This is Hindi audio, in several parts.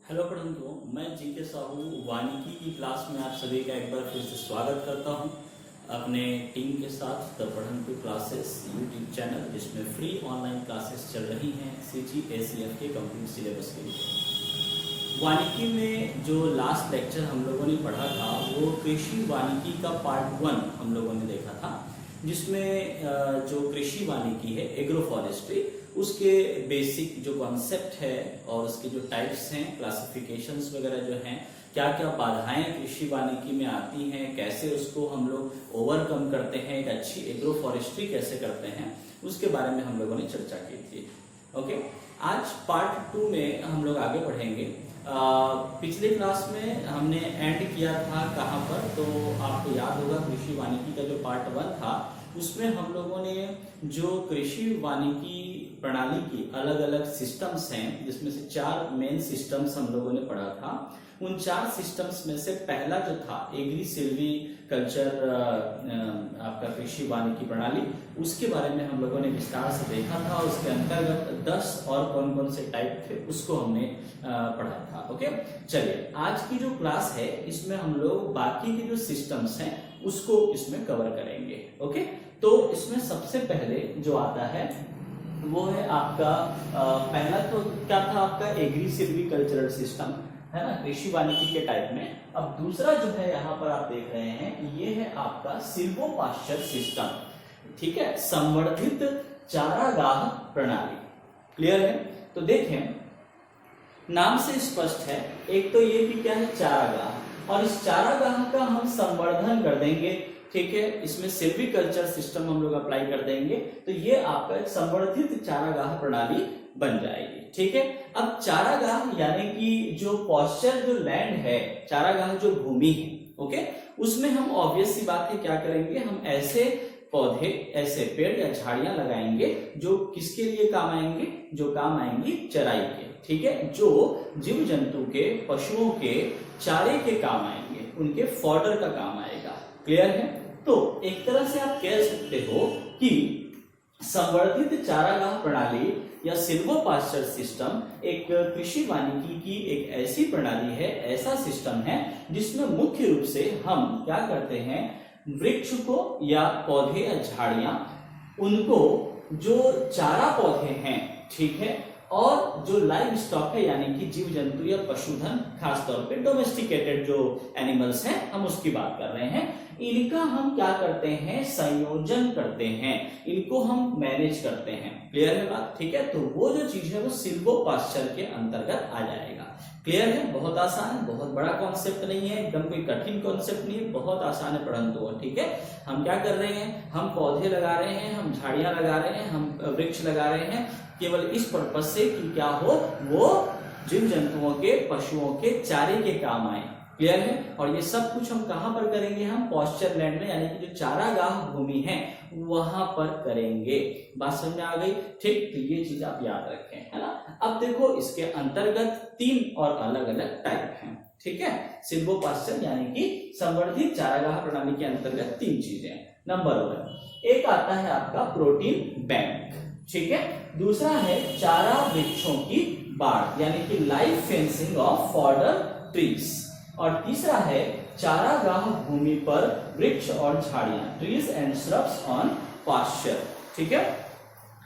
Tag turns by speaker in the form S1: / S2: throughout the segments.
S1: हेलो पढ़न्तुओं, मैं जीके साहू वानिकी की क्लास में आप सभी का एक बार फिर से स्वागत करता हूं अपने टीम के साथ द पढ़न्तु क्लासेस यूट्यूब चैनल, जिसमें फ्री ऑनलाइन क्लासेस चल रही हैं CGACF के कंप्लीट सिलेबस के लिए। वानिकी में जो लास्ट लेक्चर हम लोगों ने पढ़ा था वो कृषि वानिकी का पार्ट 1 हम लोगों ने देखा था, जिसमें जो कृषि वानिकी है एग्रो फॉरेस्ट्री, उसके बेसिक जो कॉन्सेप्ट है और उसके जो टाइप्स हैं, क्लासिफिकेशंस वगैरह जो हैं, क्या क्या बाधाएं कृषि वानिकी में आती हैं, कैसे उसको हम लोग ओवरकम करते हैं, एक अच्छी एग्रो फॉरेस्ट्री कैसे करते हैं, उसके बारे में हम लोगों ने चर्चा की थी। ओके, आज पार्ट 2 में हम लोग आगे बढ़ेंगे। पिछले क्लास में हमने एंड किया था कहाँ पर, तो आपको याद होगा कृषि वानिकी का जो पार्ट 1 था उसमें हम लोगों ने जो कृषि वानिकी प्रणाली की अलग अलग सिस्टम्स हैं, जिसमें से 4 मेन सिस्टम्स हम लोगों ने पढ़ा था। उन 4 सिस्टम्स में से पहला जो था एग्री सिल्वी कल्चर आपका कृषि वानिकी प्रणाली, उसके बारे में हम लोगों ने विस्तार से देखा था। उसके अंतर्गत 10 और कौन कौन से टाइप थे उसको हमने पढ़ा था। ओके, चलिए आज की जो क्लास है इसमें हम लोग बाकी के जो सिस्टम्स हैं उसको इसमें कवर करेंगे। ओके, तो इसमें सबसे पहले जो आता है वो है आपका पहला तो क्या था आपका एग्री सिल्वी कल्चरल सिस्टम, है ना, कृषि वानिकी के टाइप में। अब दूसरा जो है यहाँ पर आप देख रहे हैं, ये है आपका सिल्वो पास्चर सिस्टम, ठीक है, संवर्धित चारागाह प्रणाली। क्लियर है? तो देखें, नाम से स्पष्ट है, एक तो ये कि क्या है चारागाह, और इस चारागाह का हम संवर्धन कर देंगे, ठीक है, इसमें सिल्वीकल्चर सिस्टम हम लोग अप्लाई कर देंगे, तो ये आपका एक संवर्धित चारागाह प्रणाली बन जाएगी। ठीक है, अब चारागाह यानी कि जो पॉस्चर जो लैंड है, चारागाह जो भूमि है, ओके, उसमें हम ऑब्वियस सी बात है क्या करेंगे, हम ऐसे पौधे, ऐसे पेड़ या झाड़ियां लगाएंगे जो किसके लिए काम आएंगे, जो काम आएंगी चराई के, ठीक है, जो जीव जंतु के, पशुओं के चारे के काम आएंगे, उनके फॉडर का काम आएगा। क्लियर है? तो एक तरह से आप कह सकते हो कि संवर्धित चारागाह प्रणाली या सिल्वो पास्चर सिस्टम एक कृषि वानिकी की एक ऐसी प्रणाली है, ऐसा सिस्टम है जिसमें मुख्य रूप से हम क्या करते हैं, वृक्ष को या पौधे या झाड़ियां, उनको जो चारा पौधे हैं, ठीक है, और जो लाइव स्टॉक है यानी कि जीव जंतु या पशुधन, खासतौर पे डोमेस्टिकेटेड जो एनिमल्स हैं, हम उसकी बात कर रहे हैं, इनका हम क्या करते हैं, संयोजन करते हैं, इनको हम मैनेज करते हैं। क्लियर है बात? ठीक है, तो वो जो चीज है वो सिल्वो पास्चर के अंतर्गत आ जाएगा। क्लियर है? बहुत आसान है, बहुत बड़ा कॉन्सेप्ट नहीं है, एकदम कोई कठिन कॉन्सेप्ट नहीं है, बहुत आसान है परंतु। ठीक है, हम क्या कर रहे हैं, हम पौधे लगा रहे हैं, हम झाड़ियां लगा रहे हैं, हम वृक्ष लगा रहे हैं, केवल इस पर्पज से कि क्या हो, वो जीव जंतुओं के, पशुओं के चारे के काम आए। क्लियर है? और ये सब कुछ हम कहां पर करेंगे, हम पॉस्चर लैंड में, यानी कि जो चारागाह भूमि है वहां पर करेंगे। बात समझ में आ गई? ठीक, तो ये चीज आप याद रखें, है ना। अब देखो, इसके अंतर्गत 3 और अलग अलग टाइप हैं, ठीक है, सिल्वो पास्चर यानी कि संवर्धित चारागाह प्रणाली के अंतर्गत 3 चीजें। नंबर 1, एक आता है आपका प्रोटीन बैंक, ठीक है, दूसरा है चारा वृक्षों की बाड़ यानी कि live fencing of fodder trees, और तीसरा है चारागाह भूमि पर वृक्ष और झाड़ियां, trees and shrubs on pasture. ठीक है,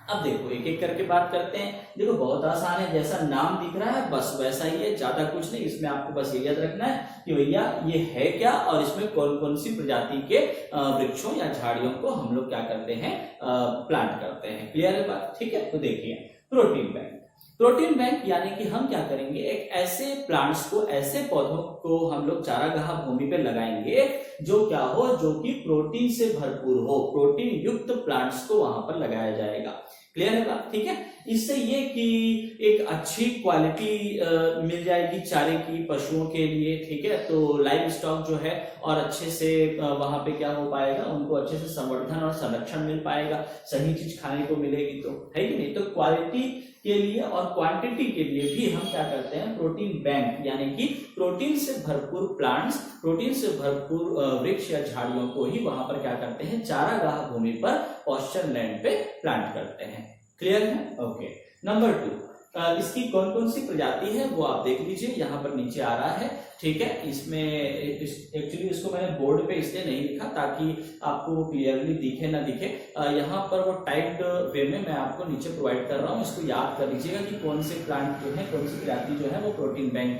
S1: अब देखो एक एक करके बात करते हैं। देखो बहुत आसान है, जैसा नाम दिख रहा है बस वैसा ही है, ज्यादा कुछ नहीं। इसमें आपको बस ये याद रखना है कि भैया ये है क्या और इसमें कौन कौन सी प्रजाति के वृक्षों या झाड़ियों को हम लोग क्या करते हैं, प्लांट करते हैं। क्लियर है बात? ठीक है, तो देखिए प्रोटीन बैंक। प्रोटीन बैंक यानी कि हम क्या करेंगे, एक ऐसे प्लांट्स को, ऐसे पौधों को हम लोग चारागाह भूमि पे लगाएंगे जो क्या हो, जो कि प्रोटीन से भरपूर हो, प्रोटीन युक्त प्लांट्स को वहां पर लगाया जाएगा। क्लियर है बात? ठीक है, इससे ये कि एक अच्छी क्वालिटी मिल जाएगी चारे की पशुओं के लिए, ठीक है, तो लाइव स्टॉक जो है और अच्छे से वहां पे क्या हो पाएगा, उनको अच्छे से संवर्धन और संरक्षण मिल पाएगा, सही चीज खाने को मिलेगी, तो है कि नहीं। तो क्वालिटी के लिए और क्वांटिटी के लिए भी हम क्या करते हैं, प्रोटीन बैंक यानी कि प्रोटीन से भरपूर प्लांट्स, प्रोटीन से भरपूर वृक्ष या झाड़ियों को ही वहां पर क्या करते हैं, चारागाह भूमि पर पॉस्चर लैंड पे प्लांट करते हैं। क्लियर है? ओके। नंबर 2, इसकी कौन कौन सी प्रजाति है वो आप देख लीजिए, यहाँ पर नीचे आ रहा है। ठीक है, इसमें एक्चुअली इसको मैंने बोर्ड पे इसलिए नहीं लिखा ताकि आपको वो क्लियरली दिखे ना दिखे। यहाँ पर वो टाइप्ड वे में मैं आपको नीचे प्रोवाइड कर रहा हूँ, इसको याद कर लीजिएगा कि कौन से प्लांट जो है, कौन सी प्रजाति जो है वो प्रोटीन बैंक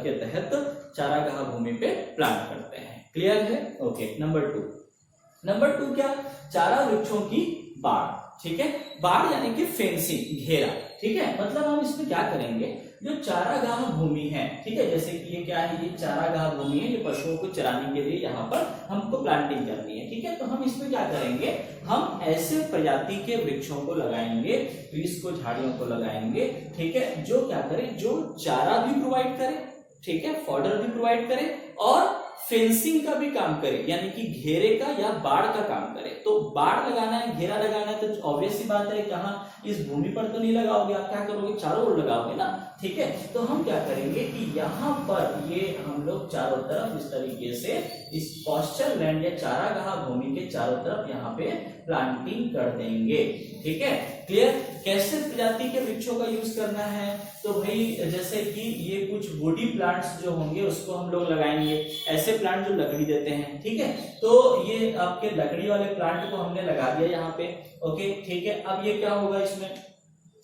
S1: के तहत चारागाह भूमि पे प्लांट करते हैं। क्लियर है? ओके। नंबर टू क्या? चारा वृक्षों की बाड़। ठीक है, बाड़ यानी कि फेंसिंग, घेरा। ठीक है, मतलब हम इसमें क्या करेंगे, जो चारागाह भूमि है, ठीक है, जैसे कि ये क्या है, ये चारागाह भूमि है, ये पशुओं को चराने के लिए यहाँ पर हमको प्लांटिंग करनी है। ठीक है, तो हम इसमें क्या करेंगे, हम ऐसे प्रजाति के वृक्षों को लगाएंगे, ट्रीज को, झाड़ियों को लगाएंगे। ठीक है, जो क्या करे, जो चारा भी प्रोवाइड करे, ठीक है, फॉडर भी प्रोवाइड करे और फेंसिंग का भी काम करे, यानी कि घेरे का या बाड़ का काम करे। तो बाड़ लगाना है, घेरा लगाना है, तो ऑब्वियस सी बात है, कहाँ, इस भूमि पर तो नहीं लगाओगे, आप क्या करोगे, चारों ओर लगाओगे ना। ठीक है, तो हम क्या करेंगे कि यहाँ पर ये हम लोग चारों तरफ इस तरीके से इस पॉस्चर लैंड या चारागाह भूमि के चारों तरफ यहाँ पे प्लांटिंग कर देंगे। ठीक है, क्लियर? कैसे प्रजाति के वृक्षों का यूज करना है, तो भाई जैसे कि ये कुछ वुडी प्लांट्स जो होंगे उसको हम लोग लगाएंगे, ऐसे प्लांट जो लकड़ी देते हैं। ठीक है, तो ये आपके लकड़ी वाले प्लांट को हमने लगा दिया यहाँ पे। ओके, ठीक है, अब ये क्या होगा, इसमें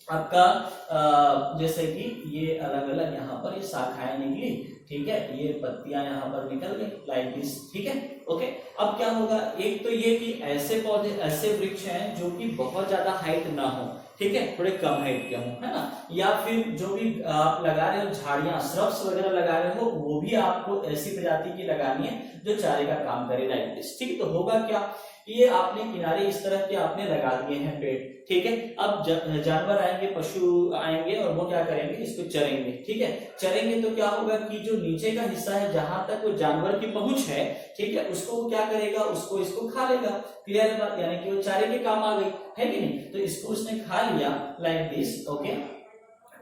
S1: आपका जैसे कि ये अलग अलग यहाँ पर ये शाखाएं निकली। ठीक है, ये पत्तियां यहाँ पर निकल गई लाइक दिस। ठीक है, ओके। अब क्या होगा, एक तो ये कि ऐसे पौधे, ऐसे वृक्ष हैं जो कि बहुत ज्यादा हाइट ना हो, ठीक है, थोड़े कम हाइट के हो, है ना, या फिर जो भी आप लगा रहे हो झाड़ियां, श्रब्स वगैरह लगा रहे हो, वो भी आपको ऐसी प्रजाति की लगानी है जो चारे का काम करे लाइक दिस। ठीक, तो होगा क्या, ये आपने किनारे इस तरह के आपने लगा दिए हैं पेड़। ठीक है, अब जानवर आएंगे, पशु आएंगे और वो क्या करेंगे, इसको चरेंगे। ठीक है, चरेंगे तो क्या होगा कि जो नीचे का हिस्सा है, जहां तक वो जानवर की पहुंच है, ठीक है, उसको वो क्या करेगा, उसको इसको खा लेगा। क्लियर है बात, यानी कि वो चारे के काम आ गई, है कि नहीं, तो इसको उसने खा लिया लाइक दिस। ओके,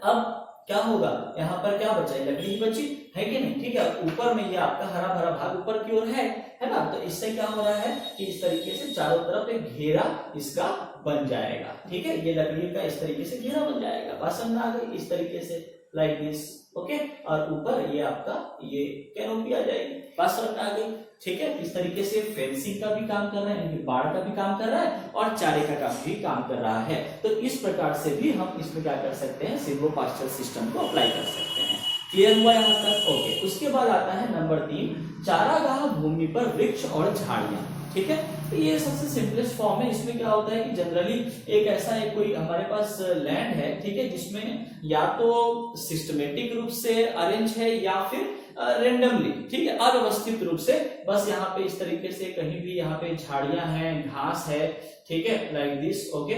S1: अब क्या होगा, यहाँ पर क्या बचा, लकड़ी बची, है कि नहीं। ठीक है, ऊपर में ये आपका हरा भरा भाग ऊपर की ओर है ना, तो इससे क्या हो रहा है कि इस तरीके से चारों तरफ एक घेरा इसका बन जाएगा। ठीक है, ये लकड़ी का इस तरीके से घेरा बन जाएगा, बात समझ आ गई, इस तरीके से लाइक दिस। ओके, और ऊपर ये आपका ये कैनोपी आ जाएगी, बात समझ आ गई। ठीक है, इस तरीके से फेंसिंग का भी काम कर रहा है, यानी बाड़ का भी काम कर रहा है और चारे का काम भी काम कर रहा है। तो इस प्रकार से भी हम इसमें क्या कर सकते हैं, सिल्वोपास्चर सिस्टम को अप्लाई कर सकते हैं। क्लियर हुआ यहाँ तक? ओके। उसके बाद आता है नंबर 3, चारागाह भूमि पर वृक्ष और झाड़ियां। ठीक है, तो ये सबसे सिंपलेस्ट फॉर्म है। इसमें क्या होता है कि जनरली एक ऐसा एक कोई हमारे पास लैंड है, ठीक है, जिसमें या तो सिस्टमेटिक रूप से अरेंज है या फिर रेंडमली, ठीक है, अव्यवस्थित रूप से, बस यहाँ पे इस तरीके से कहीं भी यहाँ पे झाड़ियां हैं, घास है, ठीक है, लाइक दिस। ओके,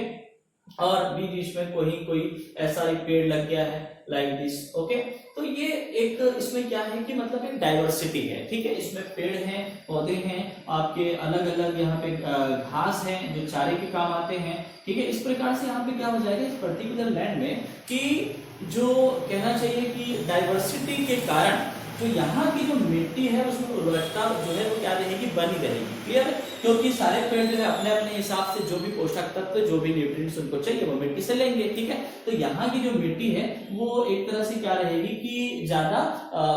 S1: और बीच में कोई ऐसा एक पेड़ लग गया है लाइक दिस। ओके, तो ये एक इसमें क्या है कि मतलब एक डाइवर्सिटी है। ठीक है, इसमें पेड़ हैं, पौधे हैं, आपके अलग अलग यहाँ पे घास हैं जो चारे के काम आते हैं। ठीक है, इस प्रकार से यहाँ पे क्या हो जाएगा, इस पर्टिकुलर लैंड में कि जो कहना चाहिए कि डाइवर्सिटी के कारण जो यहाँ की जो मिट्टी है उसमें उर्वरकता जो है वो क्या रहेगी, बनी रहेगी। क्लियर, क्योंकि सारे पेड़ जो है अपने अपने हिसाब से जो भी पोषक तत्व, जो भी न्यूट्रिएंट्स उनको चाहिए वो मिट्टी से लेंगे। ठीक है, तो यहाँ की जो मिट्टी है वो एक तरह से क्या रहेगी कि ज्यादा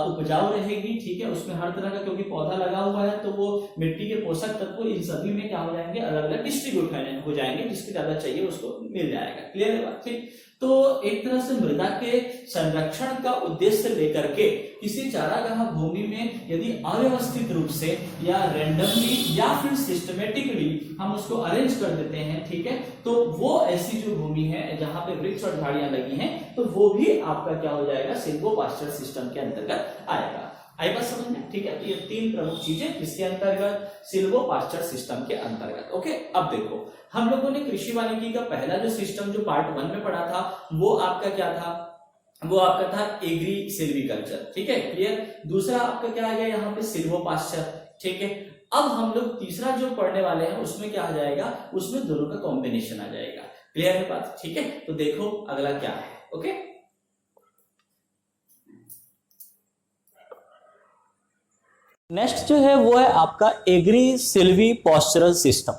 S1: उपजाऊ रहेगी। ठीक है, उसमें हर तरह का क्योंकि पौधा लगा हुआ है तो वो मिट्टी के पोषक तत्व इन सभी में क्या हो जाएंगे, अलग अलग डिस्ट्रीब्यूट हो जाएंगे, जिसको ज्यादा चाहिए उसको मिल जाएगा। क्लियर है बात? ठीक, तो एक तरह से मृदा के संरक्षण का उद्देश्य लेकर के किसी चारागाह भूमि में यदि अव्यवस्थित रूप से या रैंडमली या फिर सिस्टमेटिकली हम उसको अरेंज कर देते हैं, ठीक है, तो वो ऐसी जो भूमि है जहां पे वृक्ष और झाड़ियां लगी हैं, तो वो भी आपका क्या हो जाएगा, सिल्वोपास्चर सिस्टम के अंतर्गत आएगा। आई बात समझ में? ठीक है, तो ये 3 प्रमुख चीजें किसके अंतर्गत, सिल्वोपास्चर सिस्टम के अंतर्गत। ओके, अब देखो हम लोगों ने कृषि वानिकी का पहला जो सिस्टम जो पार्ट 1 में पढ़ा था वो आपका क्या था, वो आपका था एग्री सिल्वीकल्चर। ठीक है, क्लियर। दूसरा आपका क्या आ गया यहाँ पे, सिल्वोपास्चर। ठीक है, अब हम लोग तीसरा जो पढ़ने वाले हैं उसमें क्या आ जाएगा, उसमें दोनों का कॉम्बिनेशन आ जाएगा। क्लियर है बात? ठीक है, तो देखो अगला क्या है। ओके, नेक्स्ट जो है वो है आपका agri silvi pastoral system.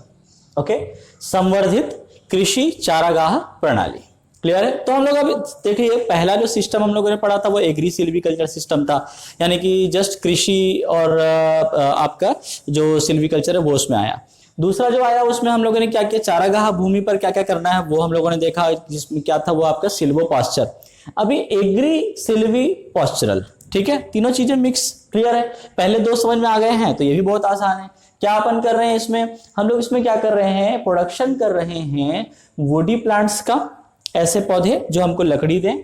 S1: Okay, संवर्धित कृषि चारागाह प्रणाली।
S2: क्लियर है। तो हम लोग अब देखिए पहला जो सिस्टम हम लोगों ने पढ़ा था वो एग्री सिल्वीकल्चर सिस्टम था, यानी कि जस्ट कृषि और आपका जो सिल्वीकल्चर है वो उसमें आया। दूसरा जो आया उसमें हम लोगों ने क्या किया, चारागाह भूमि पर क्या क्या करना है वो हम लोगों ने देखा, जिसमें क्या था वो आपका सिल्वो पास्चर। अभी एग्री सिल्वी पॉस्चरल, ठीक है, तीनों चीजें मिक्स। क्लियर है, पहले दो समझ में आ गए हैं तो ये भी बहुत आसान है। क्या अपन कर रहे हैं इसमें, हम लोग इसमें क्या कर रहे हैं, प्रोडक्शन कर रहे हैं वुडी प्लांट्स का, ऐसे पौधे जो हमको लकड़ी दें।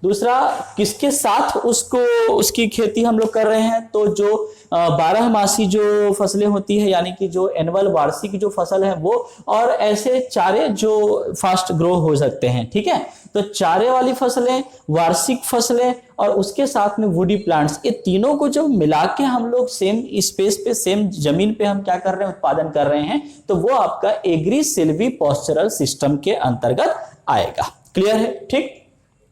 S2: दूसरा किसके साथ उसको उसकी खेती हम लोग कर रहे हैं, तो जो 12 मासी जो फसलें होती है, यानी कि जो एनुअल वार्षिक जो फसल है वो, और ऐसे चारे जो फास्ट ग्रो हो सकते हैं। ठीक है, तो चारे वाली फसलें, वार्षिक फसलें और उसके साथ में वुडी प्लांट्स, ये तीनों को जब मिला के हम लोग सेम स्पेस पे सेम जमीन पे हम क्या कर रहे हैं, उत्पादन कर रहे हैं, तो वो आपका एग्री सिल्वी पॉस्चरल सिस्टम के अंतर्गत आएगा। क्लियर है, ठीक।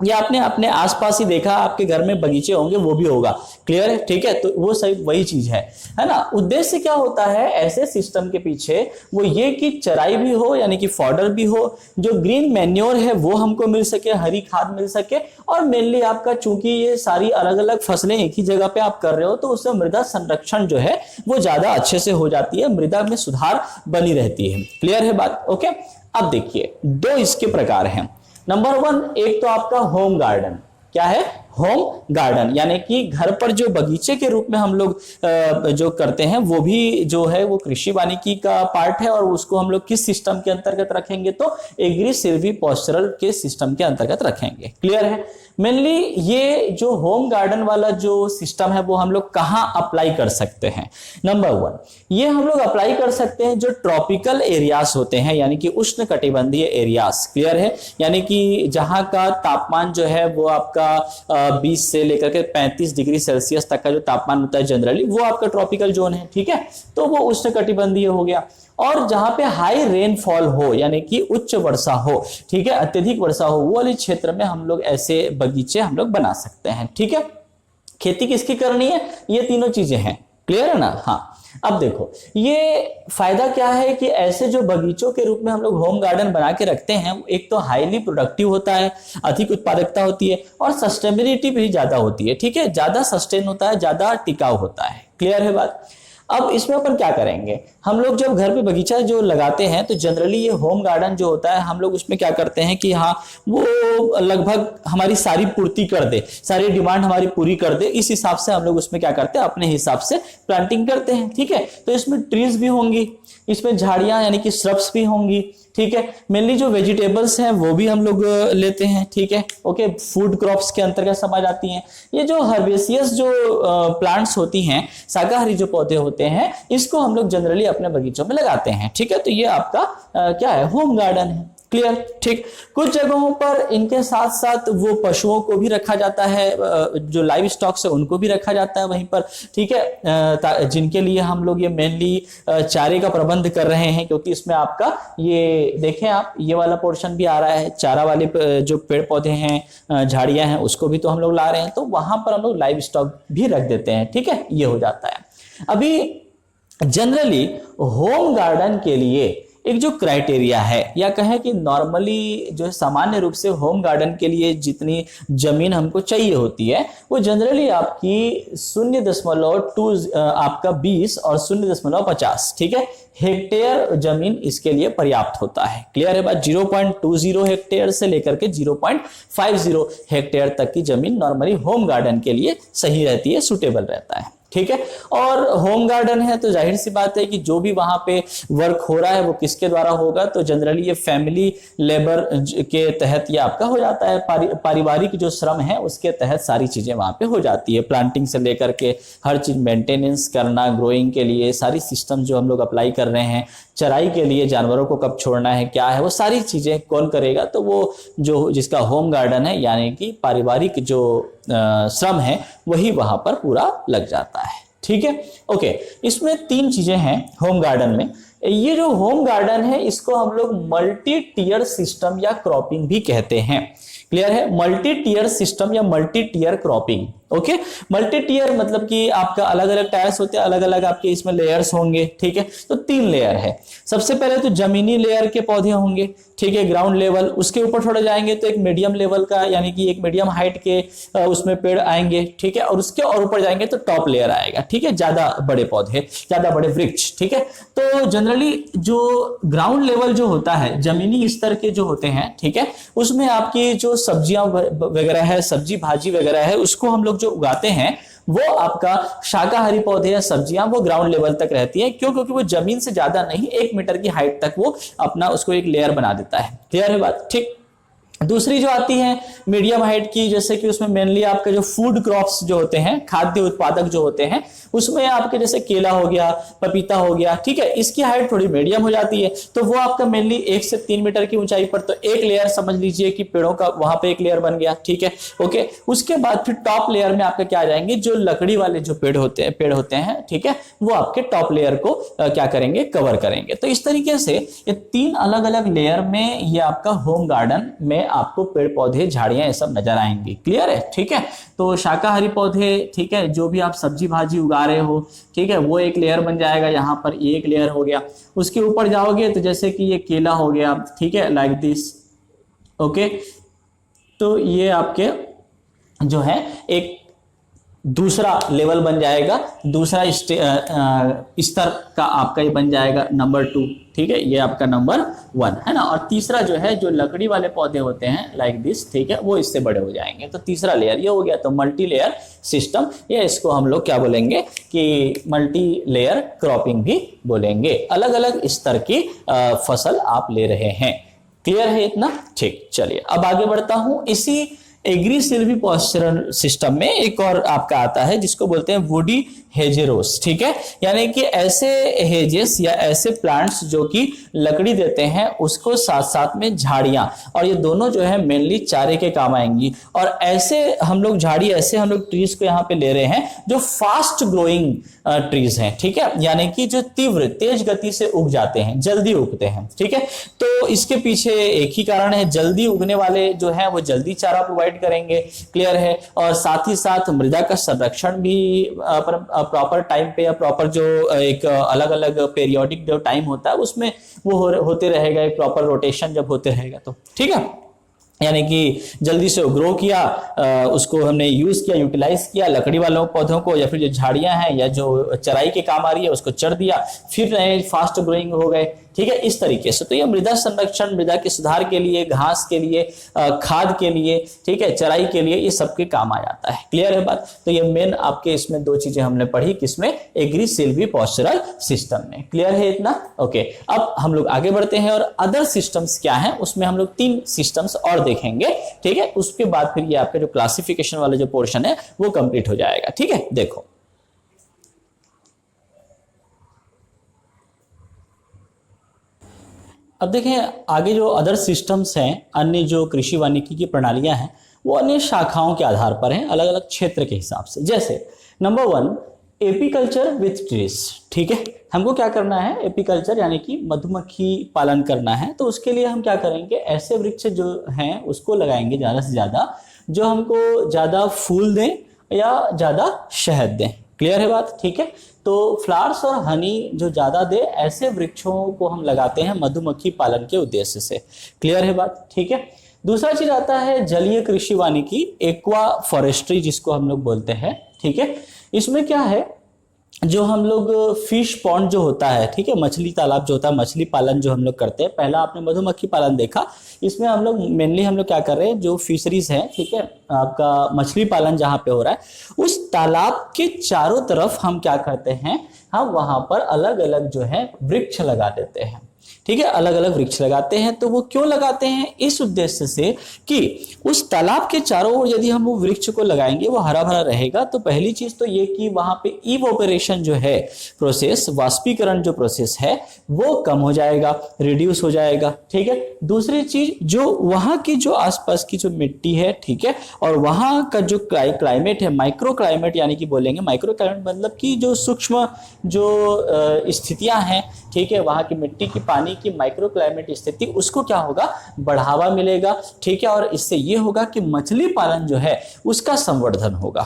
S2: ये आपने अपने आसपास ही देखा, आपके घर में बगीचे होंगे वो भी होगा। क्लियर है, ठीक है, तो वो सही वही चीज है ना। उद्देश्य क्या होता है ऐसे सिस्टम के पीछे, वो ये कि चराई भी हो, यानी कि फॉडर भी हो, जो ग्रीन मैन्योर है वो हमको मिल सके, हरी खाद मिल सके, और मेनली आपका चूंकि ये सारी अलग अलग फसलें एक ही जगह पे आप कर रहे हो तो उससे मृदा संरक्षण जो है वो ज्यादा अच्छे से हो जाती है, मृदा में सुधार बनी रहती है। क्लियर है बात, ओके। अब देखिए दो इसके प्रकार हैं। नंबर 1, एक तो आपका होम गार्डन। क्या है, होम गार्डन, यानी कि घर पर जो बगीचे के रूप में हम लोग जो करते हैं वो भी जो है वो कृषि वानिकी का पार्ट है, और उसको हम लोग किस सिस्टम के अंतर्गत रखेंगे, तो एग्री सिल्वी पॉस्चरल के सिस्टम के अंतर्गत रखेंगे। क्लियर है। मेनली ये जो होम गार्डन वाला जो सिस्टम है वो हम लोग कहाँ अप्लाई कर सकते हैं। नंबर 1, ये हम लोग अप्लाई कर सकते हैं जो ट्रॉपिकल एरियाज होते हैं, यानी कि उष्ण कटिबंधीय एरियाज। क्लियर है, यानी कि जहां का तापमान जो है वो आपका 20 से लेकर के 35 डिग्री सेल्सियस तक का जो तापमान होता है जनरली, वो आपका ट्रॉपिकल जोन है। ठीक है, तो वो उष्ण कटिबंधीय हो गया। और जहां पे हाई रेनफॉल हो, यानी कि उच्च वर्षा हो, ठीक है, अत्यधिक वर्षा हो, वो वाले क्षेत्र में हम लोग ऐसे बगीचे हम लोग बना सकते हैं। ठीक है, खेती किसकी करनी है, ये तीनों चीजें हैं। क्लियर है ना। हाँ, अब देखो ये फायदा क्या है कि ऐसे जो बगीचों के रूप में हम लोग होम गार्डन बना के रखते हैं, एक तो हाईली प्रोडक्टिव होता है, अधिक उत्पादकता होती है, और सस्टेनेबिलिटी भी ज्यादा होती है। ठीक है, ज्यादा सस्टेन होता है, ज्यादा टिकाऊ होता है। क्लियर है बात। अब इसमें अपन क्या करेंगे, हम लोग जब घर पे बगीचा जो लगाते हैं तो जनरली ये होम गार्डन जो होता है हम लोग उसमें क्या करते हैं कि हाँ वो लगभग हमारी सारी पूर्ति कर दे, सारी डिमांड हमारी पूरी कर दे, इस हिसाब से हम लोग उसमें क्या करते हैं, अपने हिसाब से प्लांटिंग करते हैं। ठीक है, तो इसमें ट्रीज भी होंगी, इसमें झाड़ियां यानी कि श्रब्स भी होंगी। ठीक है, मेनली जो वेजिटेबल्स हैं वो भी हम लोग लेते हैं। ठीक है, ओके, फूड क्रॉप्स के अंतर्गत समझ आती हैं। ये जो हर्बेसियस जो प्लांट्स होती हैं, शाकाहारी जो पौधे होते हैं, इसको हम लोग जनरली अपने बगीचों में लगाते हैं। ठीक है, तो ये आपका क्या है, होम गार्डन है। क्लियर, ठीक। कुछ जगहों पर इनके साथ साथ वो पशुओं को भी रखा जाता है, जो लाइव स्टॉक्स है उनको भी रखा जाता है वहीं पर। ठीक है, जिनके लिए हम लोग ये मेनली चारे का प्रबंध कर रहे हैं, क्योंकि इसमें आपका ये देखें आप, ये वाला पोर्शन भी आ रहा है, चारा वाले जो पेड़ पौधे हैं, झाड़ियां हैं, उसको भी तो हम लोग ला रहे हैं, तो वहां पर हम लोग लाइव स्टॉक भी रख देते हैं। ठीक है, ये हो जाता है। अभी जनरली होम गार्डन के लिए एक जो क्राइटेरिया है, या कहें कि नॉर्मली जो सामान्य रूप से होम गार्डन के लिए जितनी जमीन हमको चाहिए होती है, वो जनरली आपकी 0.2 आपका 20 और 0.50, ठीक है, हेक्टेयर जमीन इसके लिए पर्याप्त होता है। क्लियर है बात। 0.20 हेक्टेयर से लेकर के 0.50 हेक्टेयर तक की जमीन नॉर्मली होम गार्डन के लिए सही रहती है, सुटेबल रहता है। ठीक है, और होम गार्डन है तो जाहिर सी बात है कि जो भी वहां पे वर्क हो रहा है वो किसके द्वारा होगा, तो जनरली ये फैमिली लेबर के तहत ये आपका हो जाता है, पारिवारिक जो श्रम है उसके तहत सारी चीजें वहां पे हो जाती है। प्लांटिंग से लेकर के हर चीज, मेंटेनेंस करना, ग्रोइंग के लिए सारी सिस्टम जो हम लोग अप्लाई कर रहे हैं, चराई के लिए जानवरों को कब छोड़ना है, क्या है, वो सारी चीजें कौन करेगा, तो वो जो जिसका होम गार्डन है यानी कि पारिवारिक जो श्रम है वही वहां पर पूरा लग जाता है। ठीक है, ओके। इसमें 3 चीजें हैं होम गार्डन में। ये जो होम गार्डन है इसको हम लोग मल्टी टियर सिस्टम या क्रॉपिंग भी कहते हैं। क्लियर है? मल्टी टियर सिस्टम या multi tier cropping. Okay, multi tier मतलब कि आपका अलग अलग टायर्स होते हैं, अलग अलग आपके इसमें लेयर्स होंगे। ठीक है, तो 3 लेयर है। सबसे पहले तो जमीनी लेयर के पौधे होंगे, ठीक है, ग्राउंड लेवल। उसके ऊपर थोड़ा जाएंगे तो एक मीडियम लेवल का यानी कि एक मीडियम हाइट के उसमें पेड़ आएंगे। ठीक है, और उसके और ऊपर जाएंगे तो टॉप लेयर आएगा। ठीक है, ज्यादा बड़े पौधे, ज्यादा बड़े वृक्ष। ठीक है, तो जनरली जो ग्राउंड लेवल जो होता है, जमीनी स्तर के जो होते हैं, ठीक है, उसमें आपकी जो सब्जियां वगैरह है, सब्जी भाजी वगैरह है, उसको हम लोग जो उगाते हैं वो आपका शाकाहारी पौधे या सब्जियां वो ग्राउंड लेवल तक रहती है। क्यों? क्योंकि वो जमीन से ज्यादा नहीं, 1 मीटर की हाइट तक वो अपना उसको एक लेयर बना देता है। क्लियर है बात? ठीक। दूसरी जो आती है मीडियम हाइट की, जैसे कि उसमें मेनली आपके जो फूड क्रॉप्स जो होते हैं, खाद्य उत्पादक जो होते हैं, उसमें आपके जैसे केला हो गया, पपीता हो गया। ठीक है, इसकी हाइट थोड़ी मीडियम हो जाती है, तो वो आपका मेनली 1 से 3 मीटर की ऊंचाई पर, तो एक लेयर समझ लीजिए कि पेड़ों का वहां पे एक लेयर बन गया। ठीक है, ओके। उसके बाद फिर टॉप लेयर में आपके क्या आ जाएंगे, जो लकड़ी वाले जो पेड़ होते हैं, ठीक है, वो आपके टॉप लेयर को क्या करेंगे, कवर करेंगे। तो इस तरीके से ये 3 अलग अलग लेयर में ये आपका होम गार्डन में आपको पेड़ पौधे, झाड़ियां, ये सब नजर आएंगी। क्लियर है? ठीक है, तो शाकाहारी पौधे, ठीक है, जो भी आप सब्जी भाजी उगा रहे हो, ठीक है, वो एक लेयर बन जाएगा। यहाँ पर ये एक लेयर हो गया। उसके ऊपर जाओगे तो जैसे कि ये केला हो गया, ठीक है, लाइक दिस। ओके, तो ये आपके जो है एक दूसरा लेवल बन जाएगा, दूसरा स्तर का आपका ये बन जाएगा नंबर 2। ठीक है, ये आपका नंबर 1 है ना। और तीसरा जो है, जो लकड़ी वाले पौधे होते हैं लाइक दिस, ठीक है, वो इससे बड़े हो जाएंगे। तो तीसरा लेयर ये हो गया। तो मल्टी लेयर सिस्टम, या इसको हम लोग क्या बोलेंगे कि मल्टी लेयर क्रॉपिंग भी बोलेंगे। अलग अलग स्तर की फसल आप ले रहे हैं। क्लियर है इतना? ठीक, चलिए अब आगे बढ़ता हूं। इसी एग्री सिल्वीपोस्चरल सिस्टम में एक और आपका आता है जिसको बोलते हैं वुडी हेजेरोस। ठीक है, यानी कि ऐसे हेजेस या ऐसे प्लांट्स जो कि लकड़ी देते हैं, उसको साथ साथ में झाड़ियां, और ये दोनों जो है मेनली चारे के काम आएंगी। और ऐसे हम लोग झाड़ी, ऐसे हम लोग ट्रीज को यहाँ पे ले रहे हैं जो फास्ट ग्रोइंग ट्रीज हैं। ठीक है, यानी कि जो तीव्र तेज गति से उग जाते हैं, जल्दी उगते हैं। ठीक है, तो इसके पीछे एक ही कारण है, जल्दी उगने वाले जो है वो जल्दी चारा प्रोवाइड करेंगे। क्लियर है? और साथ ही साथ मृदा का संरक्षण भी प्रॉपर टाइम पे, या प्रॉपर जो एक अलग अलग पीरियोडिक जो टाइम होता है उसमें वो होते रहेगा, एक प्रॉपर रोटेशन जब होते रहेगा तो। ठीक है, यानी कि जल्दी से ग्रो किया, उसको हमने यूज किया, यूटिलाइज किया लकड़ी वालों पौधों को, या फिर जो झाड़ियां हैं या जो चराई के काम आ रही है उसको चढ़ दिया, फिर नए फास्ट ग्रोइंग हो गए। ठीक है, इस तरीके से। तो ये मृदा संरक्षण, मृदा के सुधार के लिए, घास के लिए, खाद के लिए, ठीक है, चराई के लिए, ये सबके काम आ जाता है। क्लियर है बात? तो ये मेन आपके इसमें 2 चीजें हमने पढ़ी, किसमें, एग्री सिल्वीपोस्चरल सिस्टम में। क्लियर है इतना? ओके, अब हम लोग आगे बढ़ते हैं और अदर सिस्टम्स क्या है, उसमें हम लोग 3 सिस्टम्स और देखेंगे। ठीक है, उसके बाद फिर ये आपका जो क्लासिफिकेशन वाला जो पोर्शन है वो कंप्लीट हो जाएगा। ठीक है, देखो अब देखें आगे जो अदर सिस्टम्स हैं, अन्य जो कृषि वानिकी की प्रणालियां हैं, वो अन्य शाखाओं के आधार पर हैं, अलग अलग क्षेत्र के हिसाब से। जैसे नंबर 1 एपीकल्चर विथ ट्रीज। ठीक है, हमको क्या करना है, एपीकल्चर यानी कि मधुमक्खी पालन करना है। तो उसके लिए हम क्या करेंगे, ऐसे वृक्ष जो हैं उसको लगाएंगे ज्यादा से ज्यादा, जो हमको ज्यादा फूल दें या ज्यादा शहद दें। क्लियर है बात? ठीक है, तो फ्लावर्स और हनी जो ज्यादा दे, ऐसे वृक्षों को हम लगाते हैं मधुमक्खी पालन के उद्देश्य से। क्लियर है बात? ठीक है। दूसरा चीज आता है जलीय कृषि वानिकी, एक्वा फॉरेस्ट्री जिसको हम लोग बोलते हैं। ठीक है, इसमें क्या है, जो हम लोग फिश पॉन्ड जो होता है, ठीक है, मछली तालाब जो होता है, मछली पालन जो हम लोग करते हैं। पहला आपने मधुमक्खी पालन देखा, इसमें हम लोग मेनली हम लोग क्या कर रहे हैं, जो फिशरीज है, ठीक है, आपका मछली पालन जहां पे हो रहा है, उस तालाब के चारों तरफ हम क्या करते हैं, हम वहां पर अलग अलग जो है वृक्ष लगा देते हैं। ठीक है, अलग अलग वृक्ष लगाते हैं। तो वो क्यों लगाते हैं? इस उद्देश्य से कि उस तालाब के चारों ओर यदि हम वो वृक्ष को लगाएंगे वो हरा भरा रहेगा। तो पहली चीज तो ये कि वहां पे इवोपरेशन जो है प्रोसेस, वाष्पीकरण जो प्रोसेस है वो कम हो जाएगा, रिड्यूस हो जाएगा। ठीक है, दूसरी चीज जो वहां की जो आसपास की जो मिट्टी है, ठीक है, और वहां का जो क्लाइमेट है, माइक्रो क्लाइमेट यानी कि बोलेंगे माइक्रो क्लाइमेट मतलब कि जो सूक्ष्म जो स्थितियां हैं, ठीक है, वहां की मिट्टी की, पानी की माइक्रो क्लाइमेट स्थिति, उसको क्या होगा, बढ़ावा मिलेगा। ठीक है, और इससे ये होगा कि मछली पालन जो है उसका संवर्धन होगा।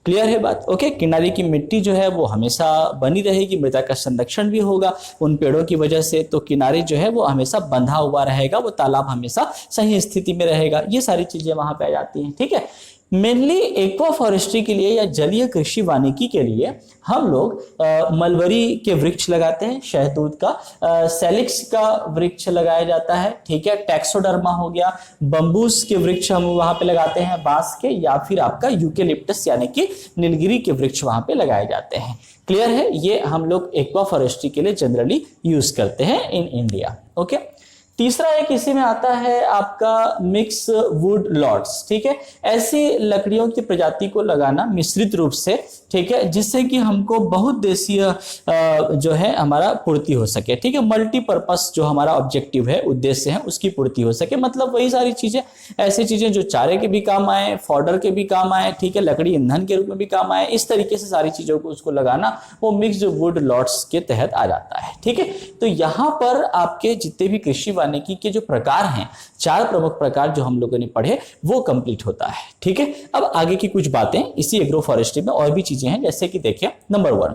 S2: क्लियर है बात? ओके, किनारे की मिट्टी जो है वो हमेशा बनी रहेगी, मृदा का संरक्षण भी होगा उन पेड़ों की वजह से। तो किनारे जो है वो हमेशा बंधा हुआ रहेगा, वो तालाब हमेशा सही स्थिति में रहेगा। ये सारी चीजें वहां पे आ जाती हैं। ठीक है, मेनली एक्वा फॉरेस्ट्री के लिए या जलीय कृषि वानिकी के लिए हम लोग मलबरी के वृक्ष लगाते हैं, शहतूत का, सेलिक्स का वृक्ष लगाया जाता है। ठीक है, टैक्सोडर्मा हो गया, बम्बूस के वृक्ष हम वहां पे लगाते हैं, बांस के, या फिर आपका यूकेलिप्टस यानी कि नीलगिरी के वृक्ष वहां पे लगाए जाते हैं। क्लियर है? ये हम लोग एक्वा फॉरेस्ट्री के लिए जनरली यूज करते हैं इन इंडिया। ओके, तीसरा एक इसी में आता है आपका मिक्स वुड लॉट्स। ठीक है, ऐसी लकड़ियों की प्रजाति को लगाना मिश्रित रूप से, ठीक है, जिससे कि हमको बहुउद्देशीय जो है हमारा पूर्ति हो सके। ठीक है, मल्टीपर्पस जो हमारा ऑब्जेक्टिव है, उद्देश्य है, उसकी पूर्ति हो सके। मतलब वही सारी चीजें, ऐसी चीजें जो चारे के भी काम आए, फॉडर के भी काम आए, ठीक है, लकड़ी ईंधन के रूप में भी काम आए, इस तरीके से सारी चीजों को उसको लगाना वो मिक्स्ड वुड लॉट्स के तहत आ जाता है। ठीक है, तो यहाँ पर आपके जितने भी कृषि वानिकी के जो प्रकार हैं, 4 प्रमुख प्रकार जो हम लोगों ने पढ़े, वो कंप्लीट होता है। ठीक है, अब आगे की कुछ बातें इसी एग्रो फॉरेस्ट्री में और भी चीजें हैं, जैसे कि देखिए, नंबर 1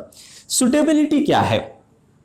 S2: सुटेबिलिटी क्या है,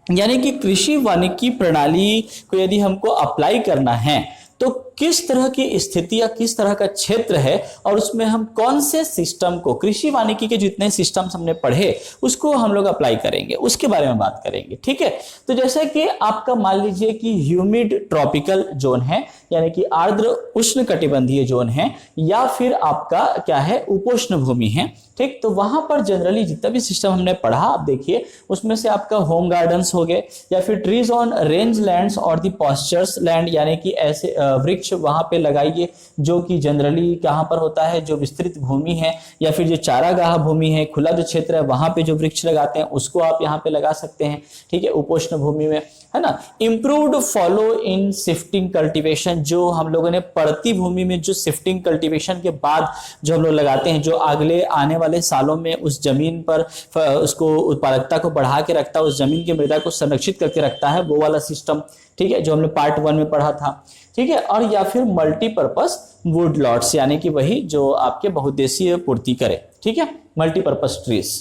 S2: यानी कि कृषि वानिकी प्रणाली को यदि हमको अप्लाई करना है तो किस तरह की स्थिति या किस तरह का क्षेत्र है, और उसमें हम कौन से सिस्टम को, कृषि वानिकी के जितने सिस्टम्स हमने पढ़े उसको हम लोग अप्लाई करेंगे, उसके बारे में बात करेंगे। ठीक है, तो जैसे कि आपका मान लीजिए कि ह्यूमिड ट्रॉपिकल जोन है, यानी कि आर्द्र उष्ण कटिबंधीय जोन है, या फिर आपका क्या है, उपोष्ण भूमि है। ठीक, तो वहां पर जनरली जितना भी सिस्टम हमने पढ़ा, आप देखिए उसमें से आपका होम गार्डन्स हो गए, या फिर ट्रीज ऑन रेंज लैंड्स और द पास्चर्स लैंड, यानी कि ऐसे वृक्ष वहां पे लगाइए जो कि जनरली कहां पर होता है, जो विस्तृत भूमि है, या फिर जो चारागाह भूमि है, खुला जो क्षेत्र है, वहां पे जो वृक्ष लगाते हैं उसको आप यहाँ पे लगा सकते हैं। ठीक है, उपोष्ण भूमि में, है ना। Improved follow in shifting cultivation, जो हम लोगों ने पड़ती भूमि में जो शिफ्टिंग कल्टीवेशन के बाद जो हम लोग लगाते हैं, जो अगले आने वाले सालों में उस जमीन पर उसको उत्पादकता को बढ़ा के रखता है, उस जमीन की मृदा को संरक्षित करके रखता है, वो वाला सिस्टम। ठीक है, जो हमने पार्ट 1 में पढ़ा था। ठीक है, और या फिर मल्टीपर्पस वुड लॉट्स, यानी कि वही जो आपके बहुउद्देशीय पूर्ति करे। ठीक है, मल्टीपर्पस ट्रीज।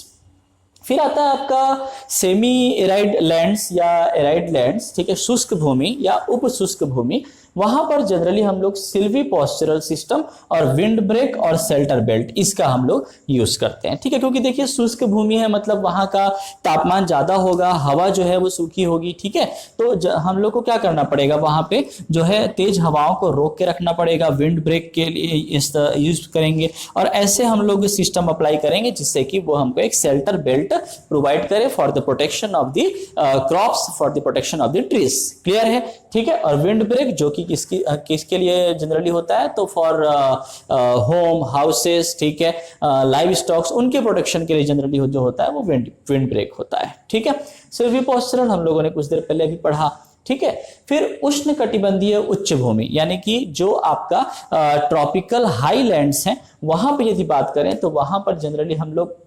S2: फिर आता है आपका सेमी एराइड लैंड्स या एराइड लैंड्स। ठीक है, शुष्क भूमि या उप शुष्क भूमि, वहां पर जनरली हम लोग सिल्वी पॉस्चरल सिस्टम और विंड ब्रेक और शेल्टर बेल्ट, इसका हम लोग यूज करते हैं। ठीक है, क्योंकि देखिए शुष्क भूमि है, मतलब वहां का तापमान ज्यादा होगा, हवा जो है वो सूखी होगी। ठीक है, तो हम लोग को क्या करना पड़ेगा, वहां पे जो है तेज हवाओं को रोक के रखना पड़ेगा, विंड ब्रेक के लिए इस यूज करेंगे, और ऐसे हम लोग सिस्टम अप्लाई करेंगे जिससे कि वो हमको एक शेल्टर बेल्ट प्रोवाइड करे for the protection of the crops, for the protection of the trees. Clear है? ठीक है, और विंड ब्रेक जो कि किसके लिए जनरली होता है, तो फॉर होम हाउसेस, ठीक है, लाइव स्टॉक्स, उनके प्रोटेक्शन के लिए जनरली जो होता है वो विंड ब्रेक होता है। ठीक है, सिल्वी पॉस्चरल हम लोगों ने कुछ देर पहले भी पढ़ा। ठीक है, फिर उष्ण कटिबंधीय उच्च भूमि, यानी कि जो आपका ट्रॉपिकल हाईलैंड्स हैं, वहां पर यदि बात करें तो वहां पर जनरली हम लोग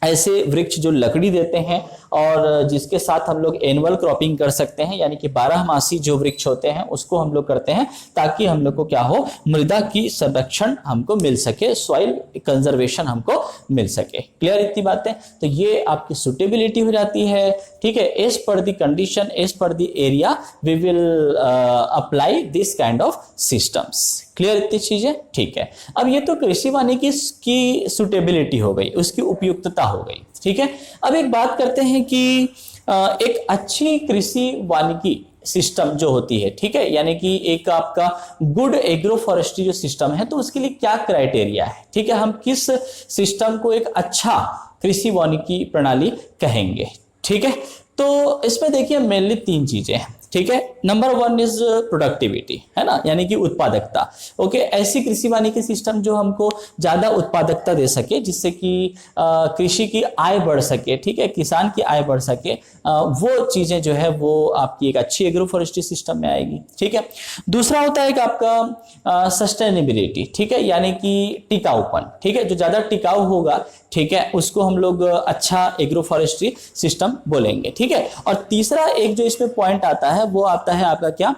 S2: ऐसे वृक्ष जो लकड़ी देते हैं और जिसके साथ हम लोग एनुअल क्रॉपिंग कर सकते हैं, यानी कि 12 मासी जो वृक्ष होते हैं उसको हम लोग करते हैं, ताकि हम लोग को क्या हो, मृदा की संरक्षण हमको मिल सके, सॉइल कंजर्वेशन हमको मिल सके। क्लियर इतनी बातें? तो ये आपकी सुटेबिलिटी हो जाती है। ठीक है, as per the condition, as per the area we will apply this kind of systems. Clear इतनी चीजें? ठीक है, अब ये तो कृषि वानिकी की सुटेबिलिटी हो गई, उसकी उपयुक्तता हो गई। ठीक है, अब एक बात करते हैं कि एक अच्छी कृषि वानिकी सिस्टम जो होती है, ठीक है, यानी कि एक आपका गुड एग्रो फॉरेस्ट्री जो सिस्टम है, तो उसके लिए क्या क्राइटेरिया है। ठीक है, हम किस सिस्टम को एक अच्छा कृषि वानिकी प्रणाली कहेंगे। ठीक है, तो इसमें देखिए मेनली 3 चीजें हैं। ठीक है। नंबर 1 इज प्रोडक्टिविटी, है ना, यानी कि उत्पादकता। ओके, ऐसी कृषि वानिकी सिस्टम जो हमको ज्यादा उत्पादकता दे सके, जिससे कि कृषि की आय बढ़ सके, ठीक है, किसान की आय बढ़ सके, वो चीजें जो है वो आपकी एक अच्छी एग्रो फॉरेस्ट्री सिस्टम में आएगी, ठीक है। दूसरा होता है एक आपका सस्टेनेबिलिटी, ठीक है, यानी कि टिकाऊपन, ठीक है, जो ज्यादा टिकाऊ होगा, ठीक है, उसको हम लोग अच्छा एग्रो फॉरेस्ट्री सिस्टम बोलेंगे, ठीक है। और तीसरा एक जो इसमें पॉइंट आता है वो आता है आपका क्या,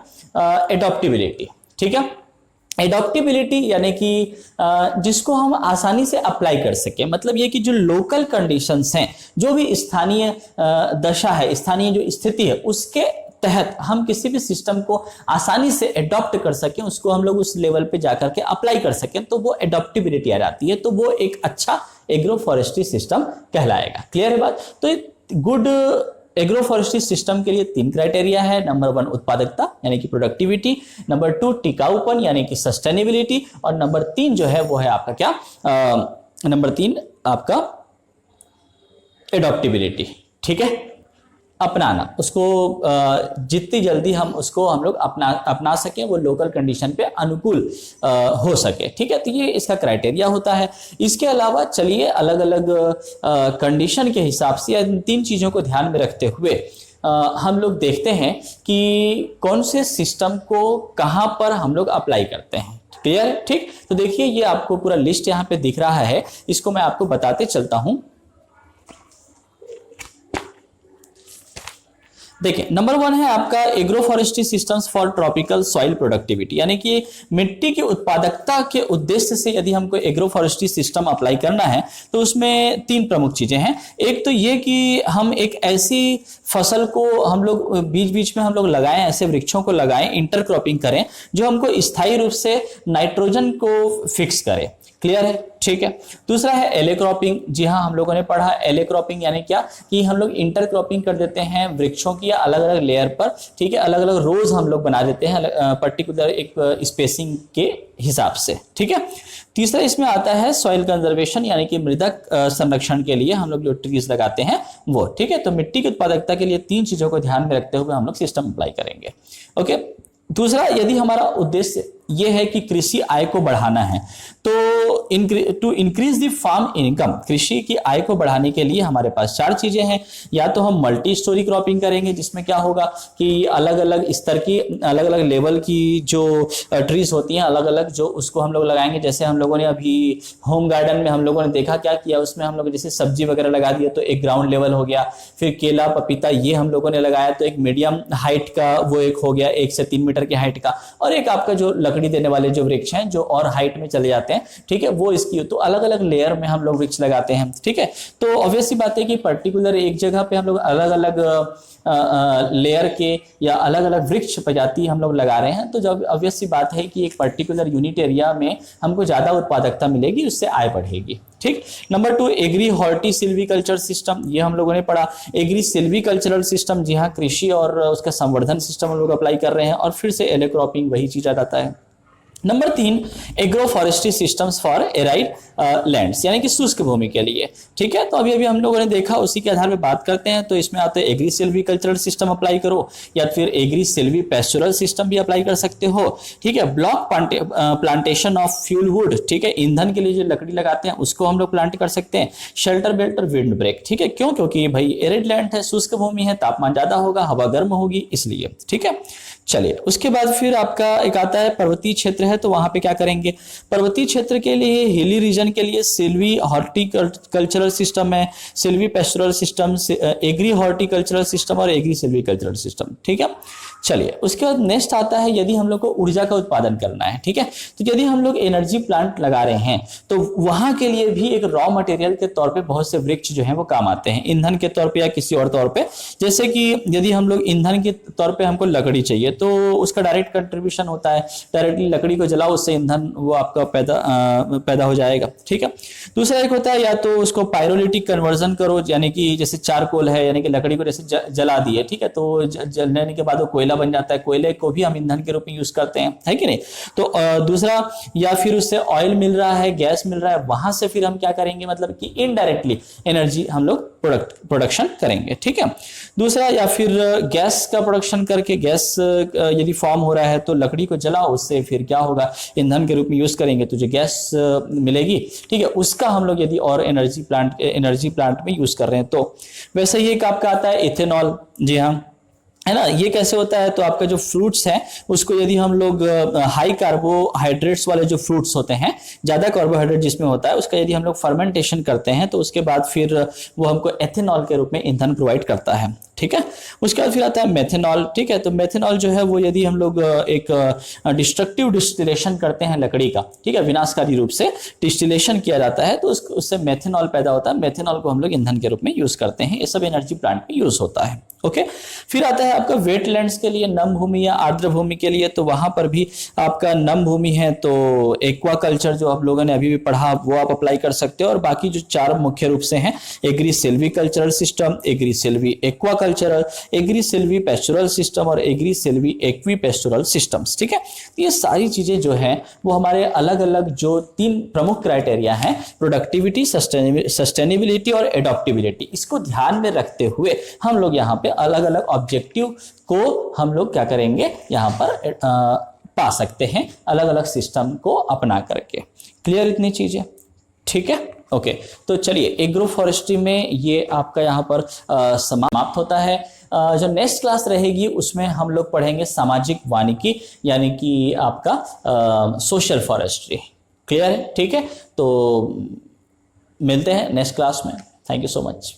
S2: एडॉप्टिबिलिटी, ठीक है। एडॉप्टिबिलिटी यानी कि जिसको हम आसानी से अप्लाई कर सके, मतलब ये कि जो लोकल कंडीशंस हैं, जो भी स्थानीय दशा है, स्थानीय जो स्थिति है, उसके तहत हम किसी भी सिस्टम को आसानी से अडॉप्ट कर सकें, उसको हम लोग उस लेवल पे जाकर के अप्लाई कर सकें, तो वो एडॉप्टिबिलिटी आ जाती है, तो वो एक अच्छा एग्रो फॉरेस्ट्री सिस्टम कहलाएगा। क्लियर है बात? तो गुड एग्रो फॉरेस्ट्री सिस्टम के लिए 3 क्राइटेरिया है। नंबर 1 उत्पादकता यानी कि प्रोडक्टिविटी, नंबर 2 टिकाऊपन यानी कि सस्टेनेबिलिटी, और नंबर 3 जो है वो है आपका क्या, नंबर 3 आपका एडॉप्टिबिलिटी, ठीक है, अपनाना, उसको जितनी जल्दी हम लोग अपना सकें, वो लोकल कंडीशन पे अनुकूल हो सके, ठीक है। तो ये इसका क्राइटेरिया होता है। इसके अलावा चलिए अलग अलग कंडीशन के हिसाब से इन 3 चीज़ों को ध्यान में रखते हुए हम लोग देखते हैं कि कौन से सिस्टम को कहाँ पर हम लोग अप्लाई करते हैं। क्लियर है? ठीक। तो देखिए ये आपको पूरा लिस्ट यहाँ पे दिख रहा है, इसको मैं आपको बताते चलता हूँ। देखिए नंबर 1 है आपका agro forestry systems for tropical soil productivity, यानी कि मिट्टी की उत्पादकता के उद्देश्य से यदि हमको एग्रो फॉरेस्ट्री सिस्टम अप्लाई करना है तो उसमें 3 प्रमुख चीजें हैं। एक तो ये कि हम एक ऐसी फसल को हम लोग बीच बीच में हम लोग लगाएं, ऐसे वृक्षों को लगाएं, इंटरक्रॉपिंग करें जो हमको स्थायी रूप से नाइट्रोजन को फिक्स करे। क्लियर है? ठीक है। दूसरा है एले क्रॉपिंग। जी हाँ, हम लोगों ने पढ़ा एले क्रॉपिंग यानी क्या कि हम लोग इंटरक्रॉपिंग कर देते हैं वृक्षों की अलग अलग लेयर पर, ठीक है, अलग अलग रोज हम लोग बना देते हैं पर्टिकुलर एक स्पेसिंग के हिसाब से, ठीक है। तीसरा इसमें आता है सॉइल कंजर्वेशन, यानी कि मृदा संरक्षण के लिए हम लोग जो ट्रीज लगाते हैं वो, ठीक है। तो मिट्टी की उत्पादकता के लिए 3 चीजों को ध्यान में रखते हुए हम लोग सिस्टम अप्लाई करेंगे। ओके। दूसरा, यदि हमारा उद्देश्य ये है कि कृषि आय को बढ़ाना है तो to increase the farm income, कृषि की आय को बढ़ाने के लिए हमारे पास 4 चीजें हैं। या तो हम मल्टी स्टोरी क्रॉपिंग करेंगे, जिसमें क्या होगा कि अलग अलग स्तर की, अलग अलग लेवल की जो ट्रीज होती हैं, अलग अलग जो उसको हम लोग लगाएंगे। जैसे हम लोगों ने अभी होम गार्डन में हम लोगों ने देखा क्या किया, उसमें हम लोग जैसे सब्जी वगैरह लगा दिया तो एक ग्राउंड लेवल हो गया, फिर केला पपीता ये हम लोगों ने लगाया तो एक मीडियम हाइट का वो एक हो गया, 1 से 3 मीटर की हाइट का, और एक आपका जो लकड़ी देने वाले जो वृक्ष हैं जो और हाइट में चले जाते हैं, ठीक है, वो इसकी। तो अलग अलग लेयर में हम लोग वृक्ष लगाते हैं, ठीक है। तो ऑब्वियस सी बात है कि पर्टिकुलर एक जगह पे हम लोग अलग अलग लेयर के या अलग अलग वृक्ष प्रजाति हम लोग लगा रहे हैं, तो जब ऑब्वियस सी बात है कि एक पर्टिकुलर यूनिट एरिया में हमको ज्यादा उत्पादकता मिलेगी, उससे आय बढ़ेगी, ठीक। Number 2 agri horti silviculture system, ये हम लोगों ने पढ़ा। एग्री सिल्वीकल्चरल सिस्टम, जी हाँ, कृषि और उसका संवर्धन सिस्टम हम लोग अप्लाई कर रहे हैं। और फिर से एले क्रॉपिंग, वही चीज आ जाता है। Number 3 agro forestry systems for arid lands, यानी कि शुष्क भूमि के लिए, ठीक है। तो अभी हम लोगों ने देखा, उसी के आधार पर बात करते हैं। तो इसमें आते हैं एग्री सिल्वीकल्चरल सिस्टम अप्लाई करो, या फिर एग्री सिल्वी पेस्टोरल सिस्टम भी अप्लाई कर सकते हो, ठीक है। Block plantation of fuel wood, ठीक है, ईंधन के लिए जो लकड़ी लगाते हैं उसको हम लोग प्लांट कर सकते हैं। शेल्टर बेल्ट और विंड ब्रेक, ठीक है, क्यों? क्योंकि भाई एरिड लैंड है, शुष्क भूमि है, तापमान ज्यादा होगा, हवा गर्म होगी, इसलिए, ठीक है। चलिए उसके बाद फिर आपका एक आता है पर्वतीय क्षेत्र है, तो वहां पे क्या करेंगे? पर्वतीय क्षेत्र के लिए, हिली रीजन के लिए सिल्वी हॉर्टिकल्चरल सिस्टम है, silvi pastoral system, agri horticultural system और एग्री सिल्वीकल्चरल सिस्टम, ठीक है। चलिए उसके बाद नेक्स्ट आता है यदि हम लोग को ऊर्जा का उत्पादन करना है, ठीक है। तो यदि हम लोग एनर्जी प्लांट लगा रहे हैं तो वहां के लिए भी एक रॉ मटेरियल के तौर पे बहुत से वृक्ष जो हैं वो काम आते हैं, ईंधन के तौर पे या किसी और तौर पे। जैसे कि यदि हम लोग ईंधन के तौर पे हमको लकड़ी चाहिए तो उसका डायरेक्ट कंट्रीब्यूशन होता है, डायरेक्टली लकड़ी को जलाओ, उससे ईंधन वो आपका पैदा हो जाएगा, ठीक है। दूसरा एक होता है या तो उसको पायरोलिटिक कन्वर्जन करो, यानी कि जैसे चारकोल है, यानी कि लकड़ी को जैसे जला दिए, ठीक है, तो जलने के बाद वो कोयला बन जाता है, कोयले को भी हम ईंधन के रूप में यूज करते हैं, है कि नहीं। तो दूसरा, या फिर उससे ऑयल मिल रहा है, गैस मिल रहा है, वहां से फिर हम क्या करेंगे, मतलब कि इनडायरेक्टली एनर्जी हम लोग प्रोडक्शन करेंगे, ठीक है। दूसरा, या फिर गैस का प्रोडक्शन करके, गैस यदि फॉर्म हो रहा है तो लकड़ी को जलाओ, उससे फिर क्या होगा, ईंधन के रूप में यूज करेंगे तो जो गैस मिलेगी, ठीक है, उसका हम लोग यदि और एनर्जी प्लांट में यूज कर रहे हैं तो। वैसे ही एक आपका आता है इथेनॉल, जी हाँ, है ना। ये कैसे होता है, तो आपका जो फ्रूट्स है उसको यदि हम लोग हाई कार्बोहाइड्रेट्स वाले जो फ्रूट्स होते हैं, ज्यादा कार्बोहाइड्रेट जिसमें होता है, उसका यदि हम लोग फर्मेंटेशन करते हैं तो उसके बाद फिर वो हमको एथेनॉल के रूप में ईंधन प्रोवाइड करता है, ठीक है। उसके बाद फिर आता है मेथेनॉल, ठीक है। तो मेथेनॉल जो है वो यदि हम लोग एक डिस्ट्रक्टिव डिस्टिलेशन करते हैं लकड़ी का, ठीक है, विनाशकारी रूप से डिस्टिलेशन किया जाता है तो उससे मेथेनॉल पैदा होता है। मेथेनॉल को हम लोग ईंधन के रूप में यूज करते हैं। ये सब एनर्जी प्लांट में यूज होता है, ओके। फिर आता है आपका वेटलैंड्स के लिए, नम भूमि या आर्द्र भूमि के लिए, तो वहां पर भी आपका नम भूमि है तो एक्वा कल्चर जो आप लोगों ने अभी भी पढ़ा वो आप अप्लाई कर सकते हो। और बाकी जो 4 मुख्य रूप से हैं, agrisilvicultural system, agrisilviaquacultural, agree Silvi pastoral system और agrisilviaquipastoral systems, ठीक है। ये सारी चीजें जो है वो हमारे अलग अलग जो 3 प्रमुख क्राइटेरिया हैं, प्रोडक्टिविटी, सस्टेनेबिलिटी और एडॉप्टिबिलिटी, इसको ध्यान में रखते हुए हम लोग यहाँ पे अलग अलग ऑब्जेक्टिव को हम लोग क्या करेंगे, यहाँ पर पा सकते हैं अलग अलग सिस्टम को अपना करके। क्लियर इतनी चीजें, ठीक है, ओके। तो चलिए, एग्रो फॉरेस्ट्री में ये आपका यहाँ पर समाप्त होता है। जो नेक्स्ट क्लास रहेगी उसमें हम लोग पढ़ेंगे सामाजिक वानिकी, यानी कि आपका सोशल फॉरेस्ट्री। क्लियर है, ठीक है। तो मिलते हैं नेक्स्ट क्लास में। Thank you so much.